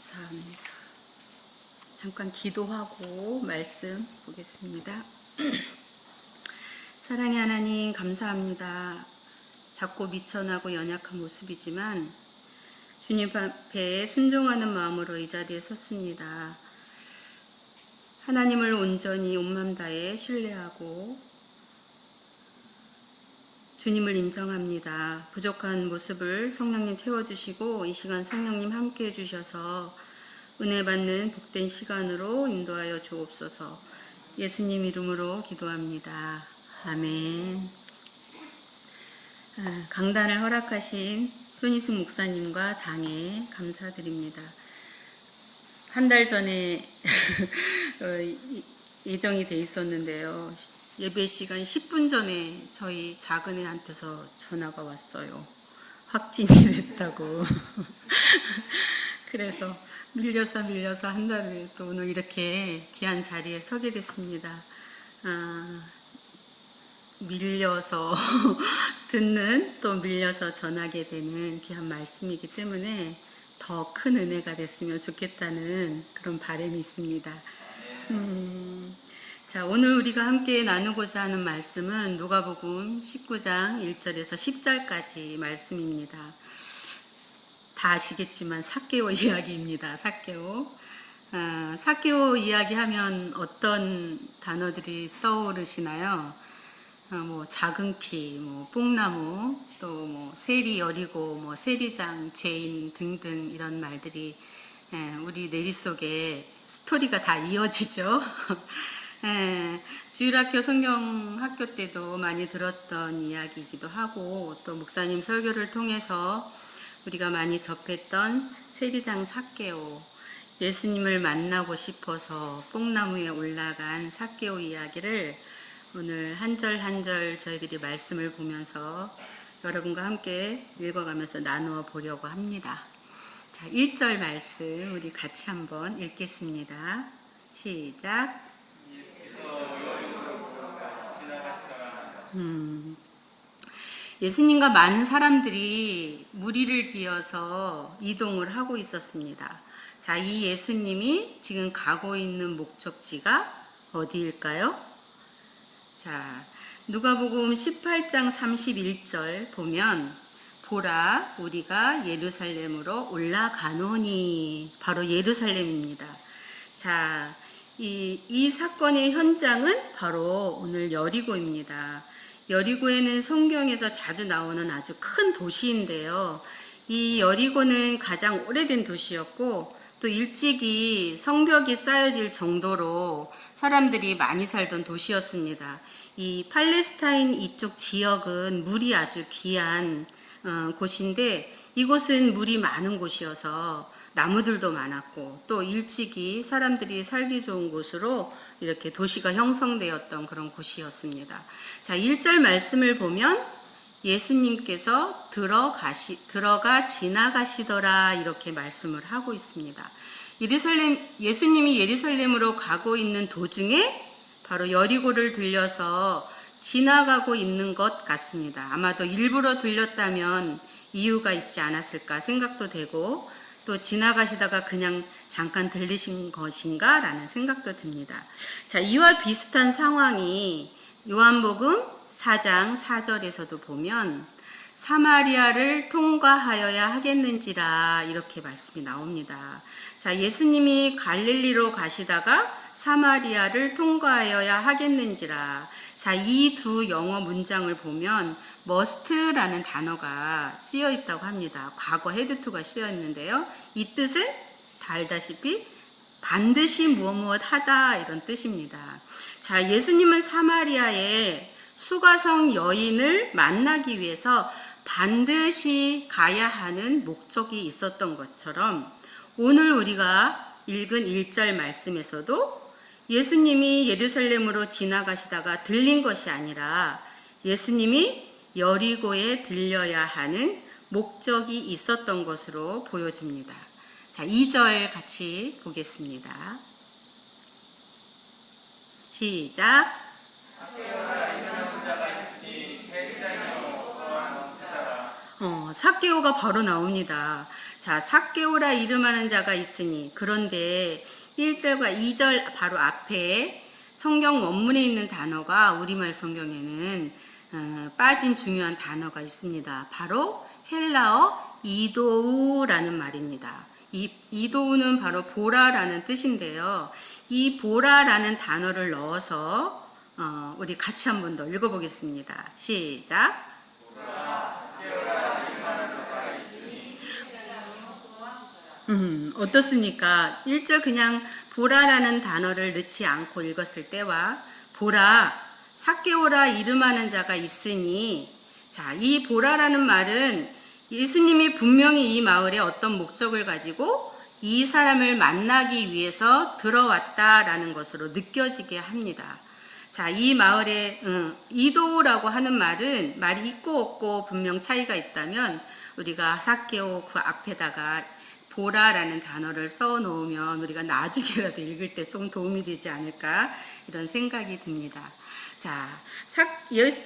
감사합니다. 잠깐 기도하고 말씀 보겠습니다. 사랑의 하나님 감사합니다. 작고 미천하고 연약한 모습이지만 주님 앞에 순종하는 마음으로 이 자리에 섰습니다. 하나님을 온전히 온맘 다해 신뢰하고 주님을 인정합니다. 부족한 모습을 성령님 채워주시고 이 시간 성령님 함께 해주셔서 은혜 받는 복된 시간으로 인도하여 주옵소서. 예수님 이름으로 기도합니다. 아멘. 강단을 허락하신 손희승 목사님과 당에 감사드립니다. 한 달 전에 예정이 돼 있었는데요. 예배 시간 10분 전에 저희 작은 애한테서 전화가 왔어요. 확진이 됐다고. 그래서 밀려서 한 달 후에 또 오늘 이렇게 귀한 자리에 서게 됐습니다. 밀려서 듣는 또 밀려서 전하게 되는 귀한 말씀이기 때문에 더 큰 은혜가 됐으면 좋겠다는 그런 바람이 있습니다. 자, 오늘 우리가 함께 나누고자 하는 말씀은 누가복음 19장 1절에서 10절까지 말씀입니다. 다 아시겠지만 삭개오 이야기입니다. 삭개오 이야기하면 어떤 단어들이 떠오르시나요? 작은 키, 뽕나무, 또 세리 여리고, 세리장, 죄인 등등 이런 말들이 우리 내리 속에 스토리가 다 이어지죠. 주일학교 성경학교 때도 많이 들었던 이야기이기도 하고 또 목사님 설교를 통해서 우리가 많이 접했던 세리장 삭개오, 예수님을 만나고 싶어서 뽕나무에 올라간 삭개오 이야기를 오늘 한 절 한 절 저희들이 말씀을 보면서 여러분과 함께 읽어가면서 나누어 보려고 합니다. 자, 1절 말씀 우리 같이 한번 읽겠습니다. 시작. 예수님과 많은 사람들이 무리를 지어서 이동을 하고 있었습니다. 자, 이 예수님이 지금 가고 있는 목적지가 어디일까요? 자, 누가복음 18장 31절 보면 보라 우리가 예루살렘으로 올라가노니, 바로 예루살렘입니다. 자, 이 사건의 현장은 바로 오늘 여리고입니다. 여리고에는 성경에서 자주 나오는 아주 큰 도시인데요. 이 여리고는 가장 오래된 도시였고 또 일찍이 성벽이 쌓여질 정도로 사람들이 많이 살던 도시였습니다. 이 팔레스타인 이쪽 지역은 물이 아주 귀한 곳인데 이곳은 물이 많은 곳이어서 나무들도 많았고 또 일찍이 사람들이 살기 좋은 곳으로 이렇게 도시가 형성되었던 그런 곳이었습니다. 자, 1절 말씀을 보면 예수님께서 들어가 지나가시더라 이렇게 말씀을 하고 있습니다. 예수님이 예루살렘으로 가고 있는 도중에 바로 여리고를 들려서 지나가고 있는 것 같습니다. 아마도 일부러 들렸다면 이유가 있지 않았을까 생각도 되고 또 지나가시다가 그냥 잠깐 들리신 것인가 라는 생각도 듭니다. 자, 이와 비슷한 상황이 요한복음 4장 4절에서도 보면 사마리아를 통과하여야 하겠는지라 이렇게 말씀이 나옵니다. 자, 예수님이 갈릴리로 가시다가 사마리아를 통과하여야 하겠는지라. 자, 이 두 영어 문장을 보면 must라는 단어가 쓰여 있다고 합니다. 과거 헤드 투가 쓰여 있는데요. 이 뜻은 다 알다시피 반드시 무엇 하다 이런 뜻입니다. 자, 예수님은 사마리아에 수가성 여인을 만나기 위해서 반드시 가야 하는 목적이 있었던 것처럼 오늘 우리가 읽은 1절 말씀에서도 예수님이 예루살렘으로 지나가시다가 들린 것이 아니라 예수님이 여리고에 들려야 하는 목적이 있었던 것으로 보여집니다. 자, 2절 같이 보겠습니다. 시작. 삭개오가 바로 나옵니다. 자, 삭개오라 이름하는 자가 있으니. 그런데 1절과 2절 바로 앞에 성경 원문에 있는 단어가 우리말 성경에는 빠진 중요한 단어가 있습니다. 바로 헬라어 이도우라는 말입니다. 이 이도우는 바로 보라라는 뜻인데요. 이 보라라는 단어를 넣어서 우리 같이 한 번 더 읽어보겠습니다. 시작. 어떻습니까? 1절 그냥 보라라는 단어를 넣지 않고 읽었을 때와 보라, 삭개오라 이름하는 자가 있으니, 자, 이 보라라는 말은 예수님이 분명히 이 마을에 어떤 목적을 가지고 이 사람을 만나기 위해서 들어왔다라는 것으로 느껴지게 합니다. 자, 이 마을에 이도라고 하는 말은 말이 있고 없고 분명 차이가 있다면 우리가 삭개오 그 앞에다가 보라라는 단어를 써 놓으면 우리가 나중에라도 읽을 때 좀 도움이 되지 않을까 이런 생각이 듭니다. 자,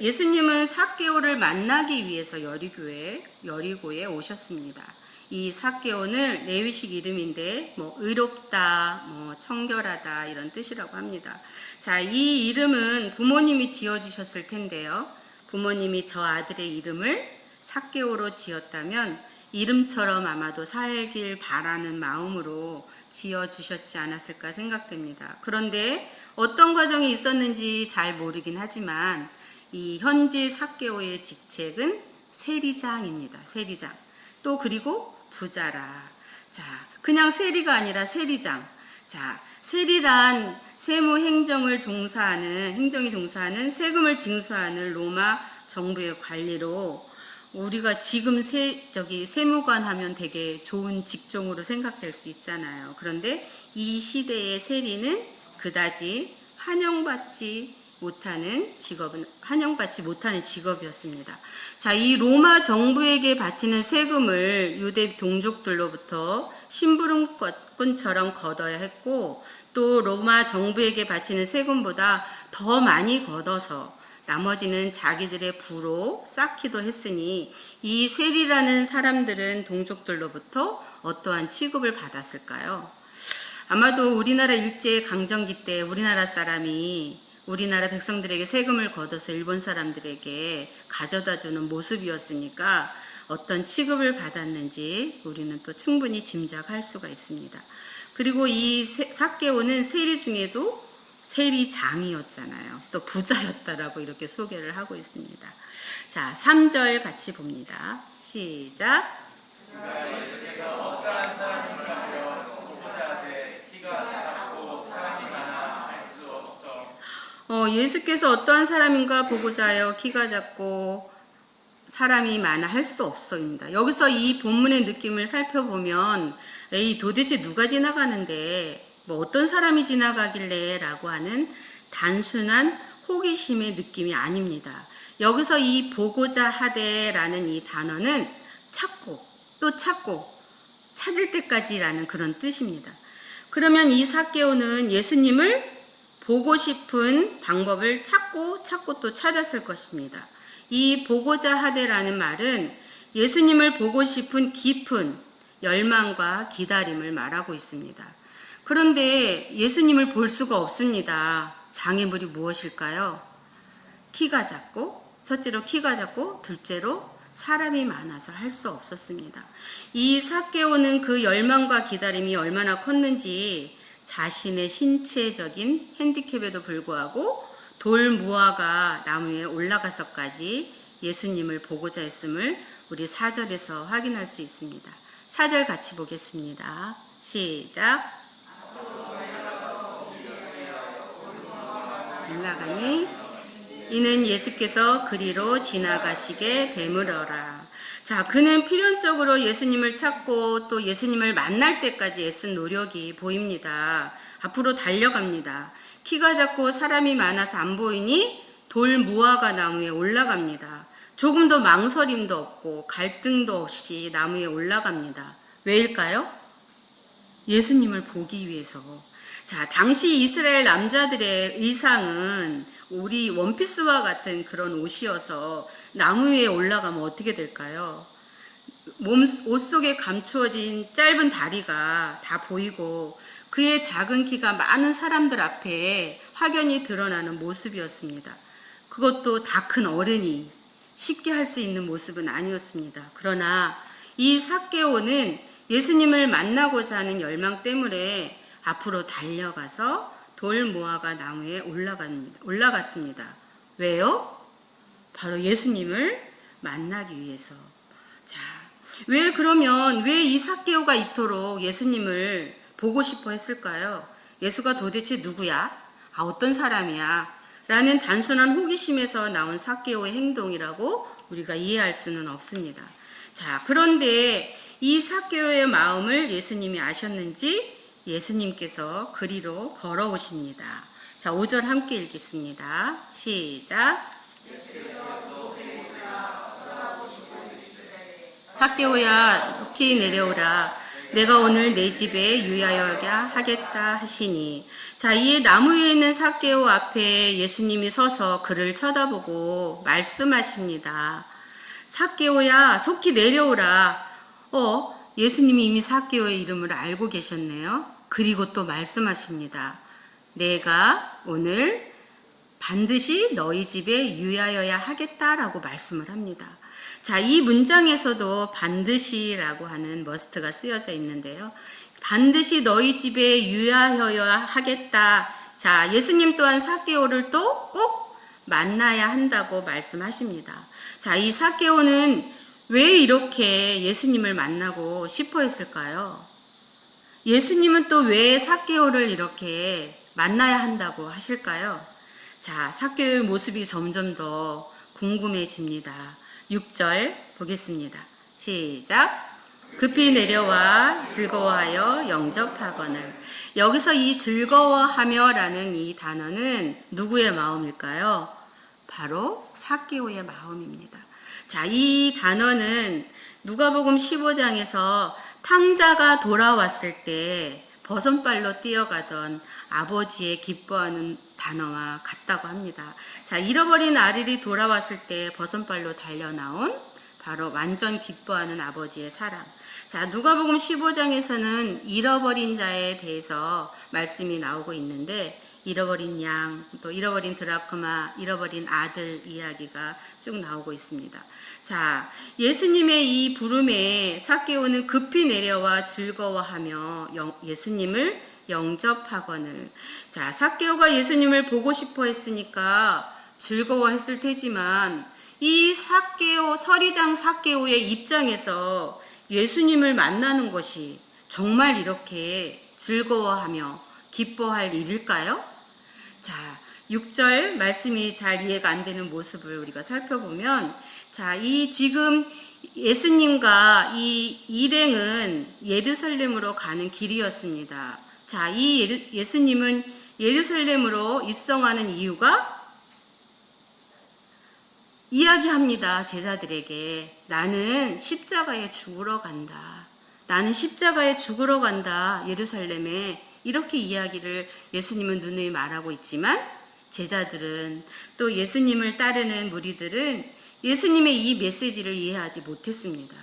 예수님은 삭개오를 만나기 위해서 여리고에 오셨습니다. 이 삭개오는 레위식 이름인데 의롭다, 청결하다 이런 뜻이라고 합니다. 자, 이 이름은 부모님이 지어주셨을 텐데요. 부모님이 저 아들의 이름을 삭개오로 지었다면 이름처럼 아마도 살길 바라는 마음으로 지어주셨지 않았을까 생각됩니다. 그런데 어떤 과정이 있었는지 잘 모르긴 하지만 이 현재 삭개오의 직책은 세리장입니다. 세리장. 또 그리고 부자라. 자, 그냥 세리가 아니라 세리장. 자, 세리란 행정이 종사하는 세금을 징수하는 로마 정부의 관리로 우리가 지금 세무관 하면 되게 좋은 직종으로 생각될 수 있잖아요. 그런데 이 시대의 세리는 그다지 환영받지 못하는 직업이었습니다. 자, 이 로마 정부에게 바치는 세금을 유대 동족들로부터 심부름꾼처럼 걷어야 했고, 또 로마 정부에게 바치는 세금보다 더 많이 걷어서 나머지는 자기들의 부로 쌓기도 했으니 이 세리라는 사람들은 동족들로부터 어떠한 취급을 받았을까요? 아마도 우리나라 일제강점기 때 우리나라 사람이 우리나라 백성들에게 세금을 걷어서 일본 사람들에게 가져다주는 모습이었으니까 어떤 취급을 받았는지 우리는 또 충분히 짐작할 수가 있습니다. 그리고 이 삭개오는 세리 중에도 세리장이었잖아요. 또 부자였다라고 이렇게 소개를 하고 있습니다. 자, 3절 같이 봅니다. 시작. 예수께서 어떠한 사람인가 보고자 하여 키가 작고 사람이 많아 할 수 없어입니다. 여기서 이 본문의 느낌을 살펴보면 도대체 누가 지나가는데 어떤 사람이 지나가길래 라고 하는 단순한 호기심의 느낌이 아닙니다. 여기서 이 보고자 하되라는 이 단어는 찾고 또 찾고 찾을 때까지라는 그런 뜻입니다. 그러면 이 삭개오는 예수님을 보고 싶은 방법을 찾고 또 찾았을 것입니다. 이 보고자 하되라는 말은 예수님을 보고 싶은 깊은 열망과 기다림을 말하고 있습니다. 그런데 예수님을 볼 수가 없습니다. 장애물이 무엇일까요? 첫째로 키가 작고 둘째로 사람이 많아서 할 수 없었습니다. 이 삭개오는 그 열망과 기다림이 얼마나 컸는지 자신의 신체적인 핸디캡에도 불구하고 돌 무화과 나무에 올라가서까지 예수님을 보고자 했음을 우리 4절에서 확인할 수 있습니다. 4절 같이 보겠습니다. 시작. 올라가니 이는 예수께서 그리로 지나가시게 되물어라. 자, 그는 필연적으로 예수님을 찾고 또 예수님을 만날 때까지 애쓴 노력이 보입니다. 앞으로 달려갑니다. 키가 작고 사람이 많아서 안 보이니 돌 무화과 나무에 올라갑니다. 조금 더 망설임도 없고 갈등도 없이 나무에 올라갑니다. 왜일까요? 예수님을 보기 위해서. 자, 당시 이스라엘 남자들의 의상은 우리 원피스와 같은 그런 옷이어서 나무 위에 올라가면 어떻게 될까요? 옷 속에 감추어진 짧은 다리가 다 보이고 그의 작은 키가 많은 사람들 앞에 확연히 드러나는 모습이었습니다. 그것도 다 큰 어른이 쉽게 할 수 있는 모습은 아니었습니다. 그러나 이 삭개오는 예수님을 만나고자 하는 열망 때문에 앞으로 달려가서 돌 무화과 나무에 올라갔습니다. 왜요? 바로 예수님을 만나기 위해서. 자, 그러면 왜 이 삭개오가 이토록 예수님을 보고 싶어 했을까요? 예수가 도대체 누구야? 어떤 사람이야? 라는 단순한 호기심에서 나온 삭개오의 행동이라고 우리가 이해할 수는 없습니다. 자, 그런데 이 삭개오의 마음을 예수님이 아셨는지 예수님께서 그리로 걸어오십니다. 자, 5절 함께 읽겠습니다. 시작. 삭개오야, 높이 내려오라. 내가 오늘 내 집에 유하여야 하겠다 하시니. 자, 이 나무 위에 있는 삭개오 앞에 예수님이 서서 그를 쳐다보고 말씀하십니다. 삭개오야, 속히 내려오라. 예수님이 이미 삭개오의 이름을 알고 계셨네요. 그리고 또 말씀하십니다. 내가 오늘 반드시 너희 집에 유하여야 하겠다라고 말씀을 합니다. 자, 이 문장에서도 반드시라고 하는 머스트가 쓰여져 있는데요. 반드시 너희 집에 유하여야 하겠다. 자, 예수님 또한 삭개오를 또 꼭 만나야 한다고 말씀하십니다. 자, 이 삭개오는 왜 이렇게 예수님을 만나고 싶어 했을까요? 예수님은 또 왜 삭개오를 이렇게 만나야 한다고 하실까요? 자, 삭개오의 모습이 점점 더 궁금해집니다. 6절 보겠습니다. 시작. 급히 내려와 즐거워하여 영접하거늘. 여기서 이 즐거워하며라는 이 단어는 누구의 마음일까요? 바로 삭개오의 마음입니다. 자, 이 단어는 누가복음 15장에서 탕자가 돌아왔을 때 버선발로 뛰어가던 아버지의 기뻐하는 단어와 같다고 합니다. 자, 잃어버린 아들이 돌아왔을 때 버선발로 달려나온 바로 완전 기뻐하는 아버지의 사랑. 자, 누가복음 15장에서는 잃어버린 자에 대해서 말씀이 나오고 있는데 잃어버린 양, 또 잃어버린 드라크마, 잃어버린 아들 이야기가 쭉 나오고 있습니다. 자, 예수님의 이 부름에 삭개오는 급히 내려와 즐거워하며 예수님을 영접하거늘. 자, 삭개오가 예수님을 보고 싶어 했으니까 즐거워했을 테지만 이 삭개오, 서리장 삭개오의 입장에서 예수님을 만나는 것이 정말 이렇게 즐거워하며 기뻐할 일일까요? 자, 6절 말씀이 잘 이해가 안 되는 모습을 우리가 살펴보면, 자, 이 지금 예수님과 이 일행은 예루살렘으로 가는 길이었습니다. 자, 이 예수님은 예루살렘으로 입성하는 이유가 이야기합니다. 제자들에게. 나는 십자가에 죽으러 간다. 나는 십자가에 죽으러 간다. 예루살렘에. 이렇게 이야기를 예수님은 누누이 말하고 있지만 제자들은 또 예수님을 따르는 무리들은 예수님의 이 메시지를 이해하지 못했습니다.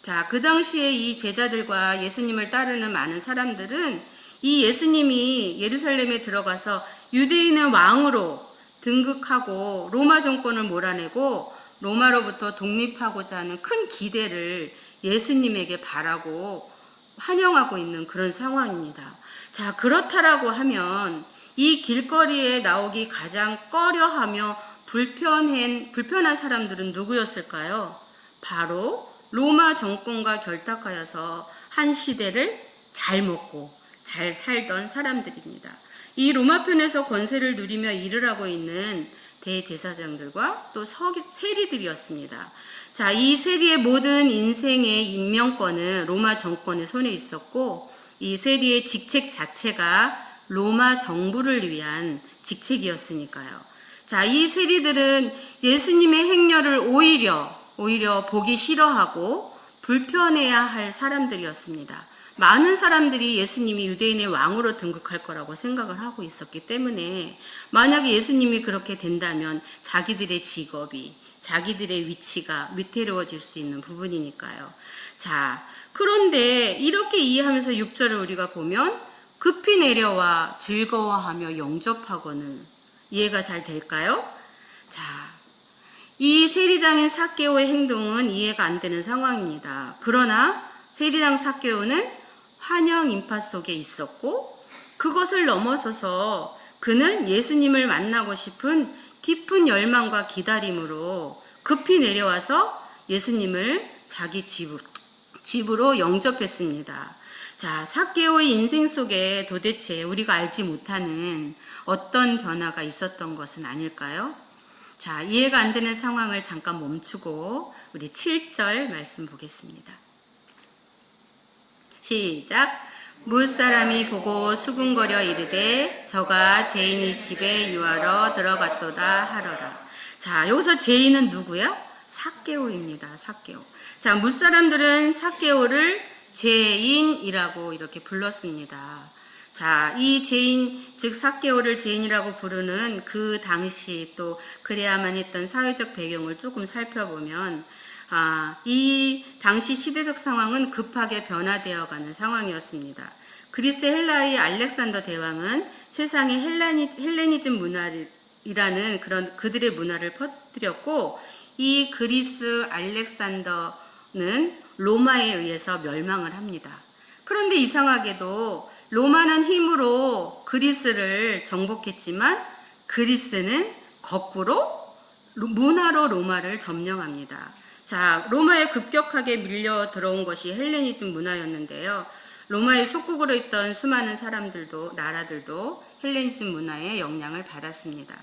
자, 그 당시에 이 제자들과 예수님을 따르는 많은 사람들은 이 예수님이 예루살렘에 들어가서 유대인의 왕으로 등극하고 로마 정권을 몰아내고 로마로부터 독립하고자 하는 큰 기대를 예수님에게 바라고 환영하고 있는 그런 상황입니다. 자, 그렇다라고 하면 이 길거리에 나오기 가장 꺼려하며 불편한 사람들은 누구였을까요? 바로 로마 정권과 결탁하여서 한 시대를 잘 먹고 잘 살던 사람들입니다. 이 로마 편에서 권세를 누리며 일을 하고 있는 대제사장들과 또 세리들이었습니다. 자, 이 세리의 모든 인생의 임명권은 로마 정권의 손에 있었고 이 세리의 직책 자체가 로마 정부를 위한 직책이었으니까요. 자, 이 세리들은 예수님의 행렬을 오히려 보기 싫어하고 불편해야 할 사람들이었습니다. 많은 사람들이 예수님이 유대인의 왕으로 등극할 거라고 생각을 하고 있었기 때문에 만약에 예수님이 그렇게 된다면 자기들의 직업이, 자기들의 위치가 위태로워질 수 있는 부분이니까요. 자, 그런데 이렇게 이해하면서 6절을 우리가 보면 급히 내려와 즐거워하며 영접하고는 이해가 잘 될까요? 자, 이 세리장인 삭개오의 행동은 이해가 안 되는 상황입니다. 그러나 세리장 삭개오는 환영 인파 속에 있었고 그것을 넘어서서 그는 예수님을 만나고 싶은 깊은 열망과 기다림으로 급히 내려와서 예수님을 자기 집으로 영접했습니다. 자, 삭개오의 인생 속에 도대체 우리가 알지 못하는 어떤 변화가 있었던 것은 아닐까요? 자, 이해가 안 되는 상황을 잠깐 멈추고 우리 7절 말씀 보겠습니다. 시작. 무사람이 보고 수군거려 이르되 저가 죄인이 집에 유하러 들어갔도다 하더라. 자, 여기서 죄인은 누구야? 삭개오입니다. 삭개오. 자, 무사람들은 삭개오를 죄인이라고 이렇게 불렀습니다. 자, 이 죄인, 즉 삭개오를 죄인이라고 부르는 그 당시 또 그래야만 했던 사회적 배경을 조금 살펴보면 이 당시 시대적 상황은 급하게 변화되어가는 상황이었습니다. 그리스 헬라의 알렉산더 대왕은 세상에 헬레니즘 문화이라는 그런 그들의 문화를 퍼뜨렸고 이 그리스 알렉산더는 로마에 의해서 멸망을 합니다. 그런데 이상하게도 로마는 힘으로 그리스를 정복했지만 그리스는 거꾸로 문화로 로마를 점령합니다. 자, 로마에 급격하게 밀려 들어온 것이 헬레니즘 문화였는데요. 로마의 속국으로 있던 수많은 나라들도 헬레니즘 문화의 영향을 받았습니다.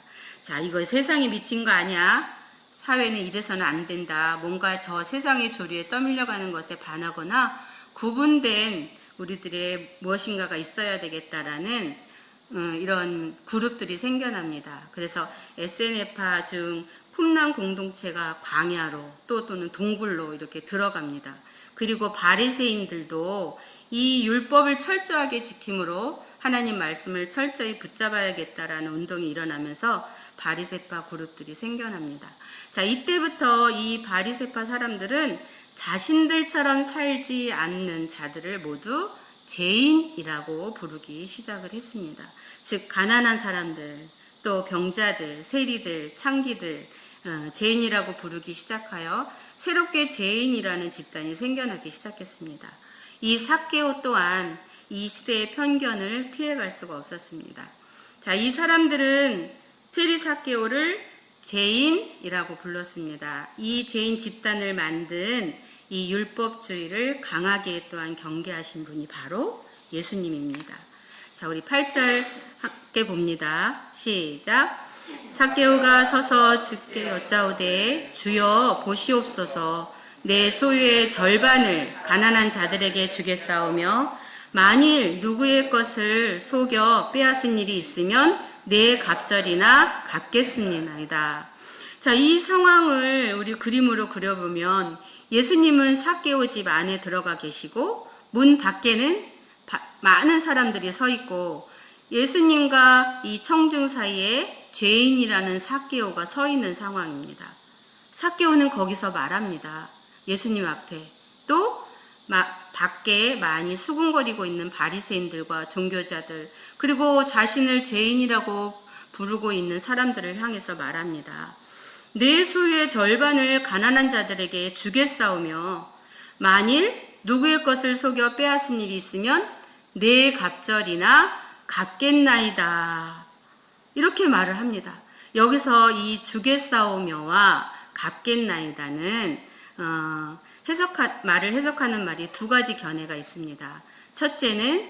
자, 이거 세상이 미친 거 아니야? 사회는 이래서는 안 된다. 뭔가 저 세상의 조류에 떠밀려가는 것에 반하거나 구분된 우리들의 무엇인가가 있어야 되겠다라는 이런 그룹들이 생겨납니다. 그래서 SNF파 중 쿰란 공동체가 광야로 또는 동굴로 이렇게 들어갑니다. 그리고 바리새인들도 이 율법을 철저하게 지킴으로 하나님 말씀을 철저히 붙잡아야겠다라는 운동이 일어나면서 바리새파 그룹들이 생겨납니다. 자, 이때부터 이 바리새파 사람들은 자신들처럼 살지 않는 자들을 모두 죄인이라고 부르기 시작을 했습니다. 즉 가난한 사람들, 또 병자들, 세리들, 창기들, 죄인이라고 부르기 시작하여 새롭게 죄인이라는 집단이 생겨나기 시작했습니다. 이 삭개오 또한 이 시대의 편견을 피해갈 수가 없었습니다. 자, 이 사람들은 세리 삭개오를 죄인이라고 불렀습니다. 이 죄인 집단을 만든 이 율법주의를 강하게 또한 경계하신 분이 바로 예수님입니다. 자, 우리 8절 함께 봅니다. 시작. 삭개오가 서서 주께 여짜오되 주여 보시옵소서 내 소유의 절반을 가난한 자들에게 주겠사오며 만일 누구의 것을 속여 빼앗은 일이 있으면 내 갑절이나 갚겠습니다이다. 자, 이 상황을 우리 그림으로 그려보면 예수님은 삭개오 집 안에 들어가 계시고 문 밖에는 많은 사람들이 서 있고 예수님과 이 청중 사이에 죄인이라는 삭개오가 서 있는 상황입니다. 삭개오는 거기서 말합니다. 예수님 앞에. 또 밖에 많이 수군거리고 있는 바리새인들과 종교자들 그리고 자신을 죄인이라고 부르고 있는 사람들을 향해서 말합니다. 내 소유의 절반을 가난한 자들에게 주겠사오며 만일 누구의 것을 속여 빼앗은 일이 있으면 내 갑절이나 갚겠나이다. 이렇게 말을 합니다. 여기서 이 주겠사오며와 갚겠나이다는 말을 해석하는 말이 두 가지 견해가 있습니다. 첫째는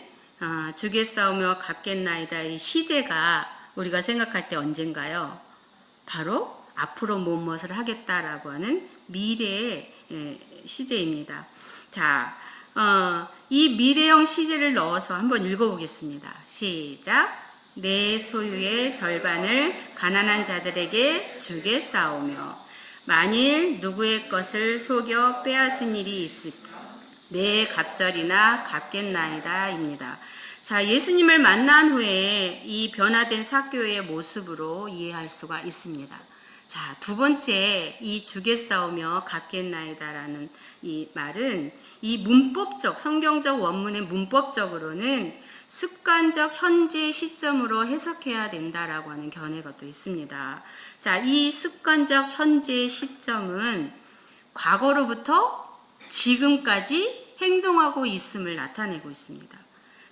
주겠사오며 갚겠나이다 이 시제가 우리가 생각할 때 언젠가요? 바로 앞으로 무엇을 하겠다라고 하는 미래의 시제입니다. 자, 이 미래형 시제를 넣어서 한번 읽어보겠습니다. 시작. 내 소유의 절반을 가난한 자들에게 주겠사오며 만일 누구의 것을 속여 빼앗은 일이 있으면 내 갑절이나 갚겠나이다입니다. 자, 예수님을 만난 후에 이 변화된 삭개오의 모습으로 이해할 수가 있습니다. 자, 두 번째 이 주게 싸우며 같겠나이다라는 이 말은 이 문법적 성경적 원문의 문법적으로는 습관적 현재 시점으로 해석해야 된다라고 하는 견해가 또 있습니다. 자, 이 습관적 현재 시점은 과거로부터 지금까지 행동하고 있음을 나타내고 있습니다.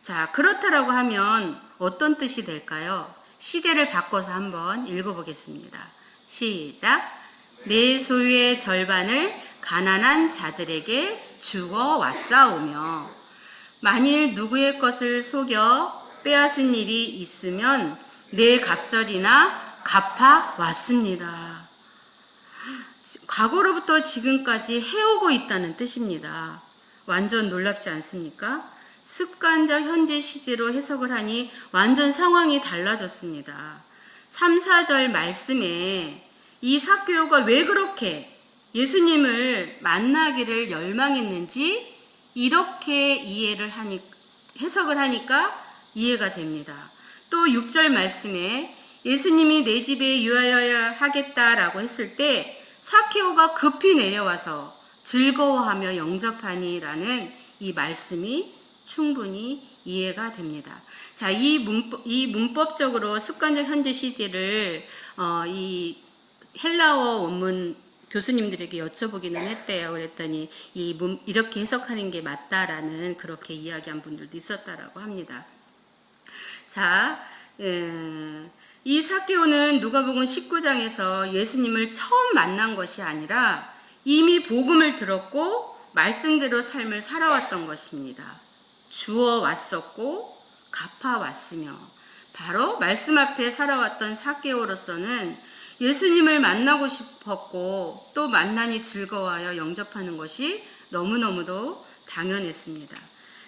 자, 그렇다라고 하면 어떤 뜻이 될까요? 시제를 바꿔서 한번 읽어보겠습니다. 시작. 내 소유의 절반을 가난한 자들에게 주어 왔사오며 만일 누구의 것을 속여 빼앗은 일이 있으면 내 갑절이나 갚아 왔습니다. 과거로부터 지금까지 해오고 있다는 뜻입니다. 완전 놀랍지 않습니까? 습관적 현재 시제로 해석을 하니 완전 상황이 달라졌습니다. 3, 4절 말씀에 이 삭개오가 왜 그렇게 예수님을 만나기를 열망했는지 이렇게 해석을 하니까 이해가 됩니다. 또 6절 말씀에 예수님이 내 집에 유하여야 하겠다라고 했을 때 삭개오가 급히 내려와서 즐거워하며 영접하니라는 이 말씀이 충분히 이해가 됩니다. 자, 이 문법적으로 습관적 현재 시제를 이 헬라어 원문 교수님들에게 여쭤보기는 했대요. 그랬더니 이렇게 해석하는 게 맞다라는 그렇게 이야기한 분들도 있었다라고 합니다. 자, 이 삭개오는 누가복음 19장에서 예수님을 처음 만난 것이 아니라 이미 복음을 들었고 말씀대로 삶을 살아왔던 것입니다. 주어 왔었고 갚아 왔으며 바로 말씀 앞에 살아왔던 삭개오로서는 예수님을 만나고 싶었고 또 만나니 즐거워하여 영접하는 것이 너무너무도 당연했습니다.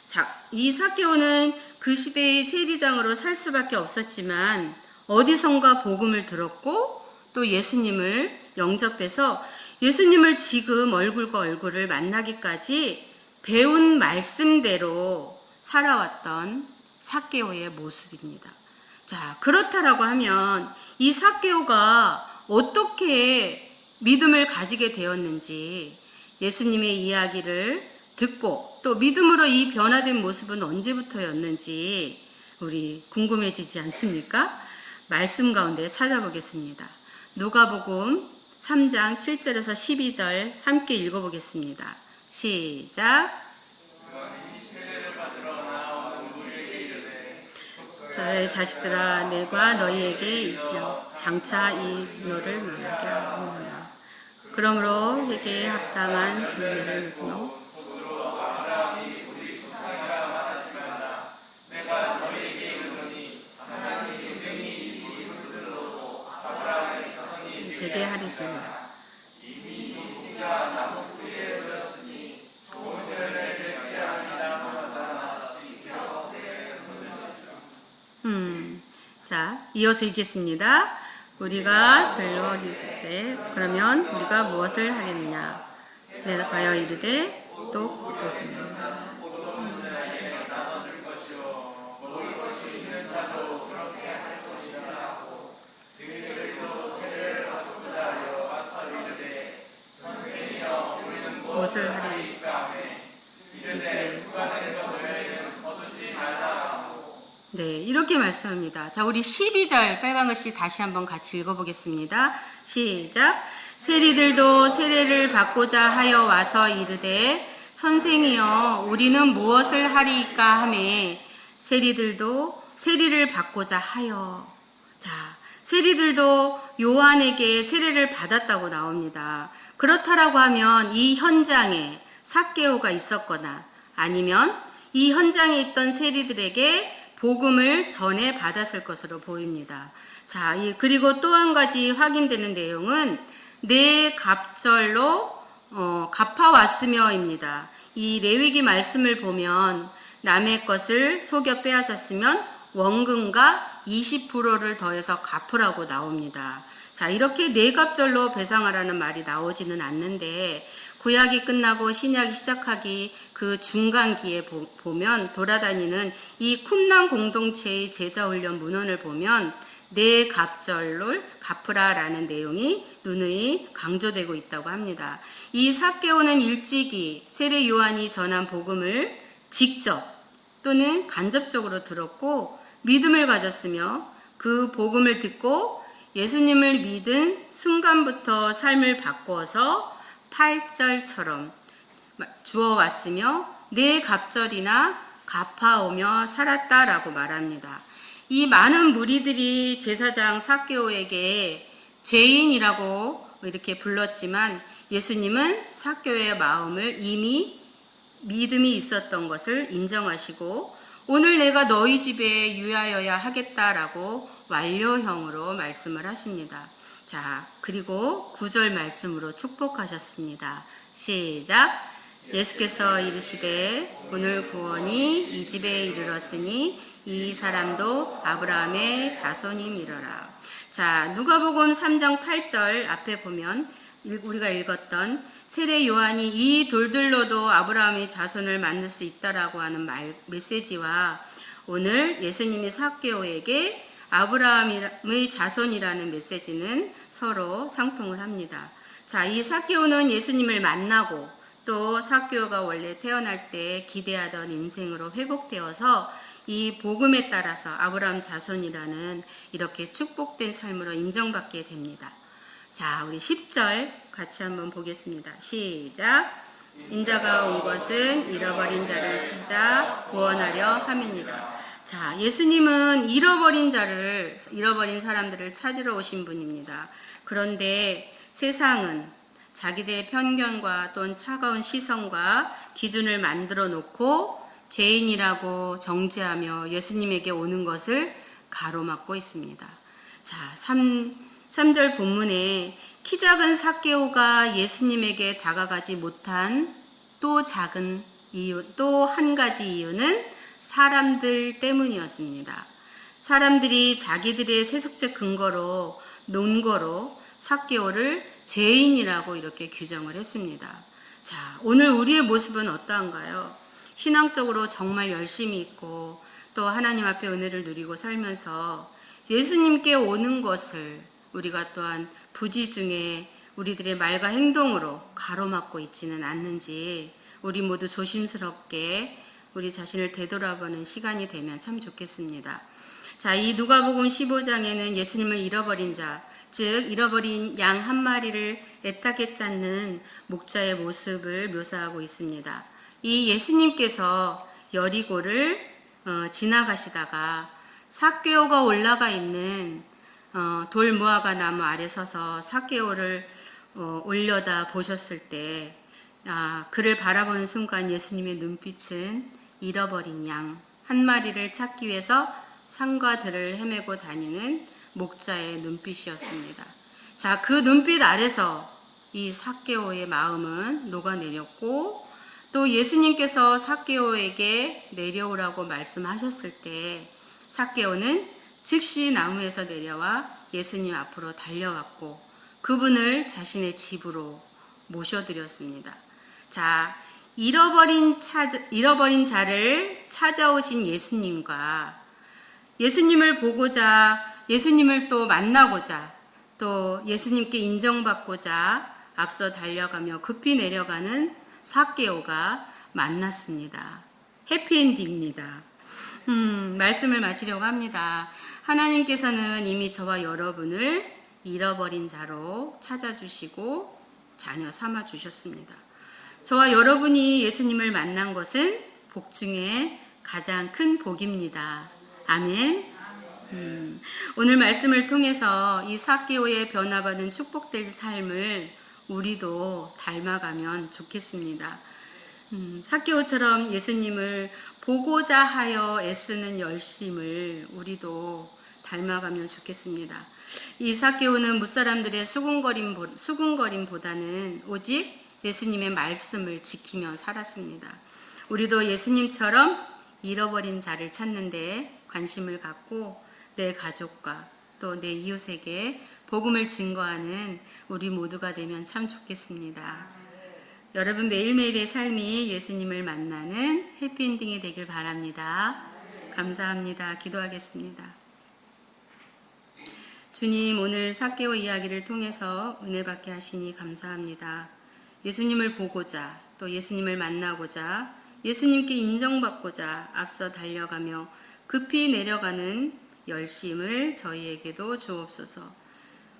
자, 이 삭개오는 그 시대의 세리장으로 살 수밖에 없었지만 어디선가 복음을 들었고 또 예수님을 영접해서 예수님을 지금 얼굴과 얼굴을 만나기까지 배운 말씀대로 살아왔던 삭개오의 모습입니다. 자, 그렇다라고 하면 이 삭개오가 어떻게 믿음을 가지게 되었는지 예수님의 이야기를 듣고 또 믿음으로 이 변화된 모습은 언제부터였는지 우리 궁금해지지 않습니까? 말씀 가운데 찾아보겠습니다. 누가복음 3장 7절에서 12절 함께 읽어보겠습니다. 시작. 저의 자식들아 내가 너희에게 장차 이 너를 만나게 하노라. 그러므로 회개에 합당한 분배를 묻으며 되게 하리라. 자, 이어서 읽겠습니다. 우리가 들러리되 그러면 우리가 무엇을 하겠느냐? 대답하여 이르되 또 보시느냐. 무엇을 하리까? 네, 이렇게 말씀합니다. 자, 우리 12절 빨간 글씨 다시 한번 같이 읽어보겠습니다. 시작. 세리들도 세례를 받고자 하여 와서 이르되 선생이여 우리는 무엇을 하리이까 하매 세리들도 세리를 받고자 하여. 자, 세리들도 요한에게 세례를 받았다고 나옵니다. 그렇다라고 하면 이 현장에 삭개오가 있었거나 아니면 이 현장에 있던 세리들에게 복음을 전해 받았을 것으로 보입니다. 자, 그리고 또 한 가지 확인되는 내용은 내 갑절로 갚아왔으며입니다. 이 레위기 말씀을 보면 남의 것을 속여 빼앗았으면 원금과 20%를 더해서 갚으라고 나옵니다. 자, 이렇게 내 갑절로 배상하라는 말이 나오지는 않는데 구약이 끝나고 신약이 시작하기 그 중간기에 보면 돌아다니는 이 쿰란 공동체의 제자훈련 문헌을 보면 내 갑절을 갚으라라는 내용이 누누이 강조되고 있다고 합니다. 이 삭개오는 일찍이 세례 요한이 전한 복음을 직접 또는 간접적으로 들었고 믿음을 가졌으며 그 복음을 듣고 예수님을 믿은 순간부터 삶을 바꾸어서 8절처럼 주어왔으며 내 갑절이나 갚아오며 살았다라고 말합니다. 이 많은 무리들이 제사장 삭개오에게 죄인이라고 이렇게 불렀지만 예수님은 삭개오의 마음을 이미 믿음이 있었던 것을 인정하시고 오늘 내가 너희 집에 유하여야 하겠다라고 완료형으로 말씀을 하십니다. 자, 그리고 9절 말씀으로 축복하셨습니다. 시작. 예수께서 이르시되 오늘 구원이 이 집에 이르렀으니 이 사람도 아브라함의 자손임이러라. 자, 누가복음 3장 8절 앞에 보면 우리가 읽었던 세례 요한이 이 돌들로도 아브라함의 자손을 만들 수 있다라고 하는 메시지와 오늘 예수님이 삭개오에게 아브라함의 자손이라는 메시지는 서로 상통을 합니다. 자, 이 삭개오는 예수님을 만나고 또 삭개오가 원래 태어날 때 기대하던 인생으로 회복되어서 이 복음에 따라서 아브라함 자손이라는 이렇게 축복된 삶으로 인정받게 됩니다. 자, 우리 10절 같이 한번 보겠습니다. 시작. 인자가 온 것은 잃어버린 자를 찾아 구원하려 함이니라. 자, 예수님은 잃어버린 사람들을 찾으러 오신 분입니다. 그런데 세상은 자기들의 편견과 또는 차가운 시선과 기준을 만들어 놓고 죄인이라고 정죄하며 예수님에게 오는 것을 가로막고 있습니다. 자, 3절 본문에 키 작은 삭개오가 예수님에게 다가가지 못한 또 한 가지 이유는 사람들 때문이었습니다. 사람들이 자기들의 세속적 근거로 논거로 삭개오를 죄인이라고 이렇게 규정을 했습니다. 자, 오늘 우리의 모습은 어떠한가요? 신앙적으로 정말 열심히 있고 또 하나님 앞에 은혜를 누리고 살면서 예수님께 오는 것을 우리가 또한 부지 중에 우리들의 말과 행동으로 가로막고 있지는 않는지 우리 모두 조심스럽게 우리 자신을 되돌아보는 시간이 되면 참 좋겠습니다. 자, 이 누가복음 15장에는 예수님을 잃어버린 자, 즉 잃어버린 양 한 마리를 애타게 찾는 목자의 모습을 묘사하고 있습니다. 이 예수님께서 여리고를 지나가시다가 삭개오가 올라가 있는 돌 무화과 나무 아래 서서 삭개오를 올려다 보셨을 때 그를 바라보는 순간 예수님의 눈빛은 잃어버린 양 한 마리를 찾기 위해서 산과 들을 헤매고 다니는 목자의 눈빛이었습니다. 자, 그 눈빛 아래서 이 삭개오의 마음은 녹아내렸고 또 예수님께서 삭개오에게 내려오라고 말씀하셨을 때 삭개오는 즉시 나무에서 내려와 예수님 앞으로 달려왔고 그분을 자신의 집으로 모셔드렸습니다. 자, 잃어버린 자를 찾아오신 예수님과 예수님을 보고자 예수님을 또 만나고자 또 예수님께 인정받고자 앞서 달려가며 급히 내려가는 삭개오가 만났습니다. 해피엔딩입니다. 말씀을 마치려고 합니다. 하나님께서는 이미 저와 여러분을 잃어버린 자로 찾아주시고 자녀 삼아 주셨습니다. 저와 여러분이 예수님을 만난 것은 복 중에 가장 큰 복입니다. 아멘. 오늘 말씀을 통해서 이 삭개오의 변화받은 축복된 삶을 우리도 닮아가면 좋겠습니다. 삭개오처럼 예수님을 보고자 하여 애쓰는 열심을 우리도 닮아가면 좋겠습니다. 이 삭개오는 무사람들의 수군거림보다는 오직 예수님의 말씀을 지키며 살았습니다. 우리도 예수님처럼 잃어버린 자를 찾는 데 관심을 갖고 내 가족과 또 내 이웃에게 복음을 증거하는 우리 모두가 되면 참 좋겠습니다. 여러분 매일매일의 삶이 예수님을 만나는 해피엔딩이 되길 바랍니다. 감사합니다. 기도하겠습니다. 주님, 오늘 삭개오 이야기를 통해서 은혜 받게 하시니 감사합니다. 예수님을 보고자, 또 예수님을 만나고자, 예수님께 인정받고자 앞서 달려가며 급히 내려가는 열심을 저희에게도 주옵소서.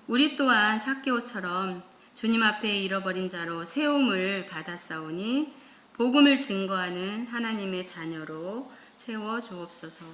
우리 또한 삭개오처럼 주님 앞에 잃어버린 자로 세움을 받았사오니 복음을 증거하는 하나님의 자녀로 세워 주옵소서.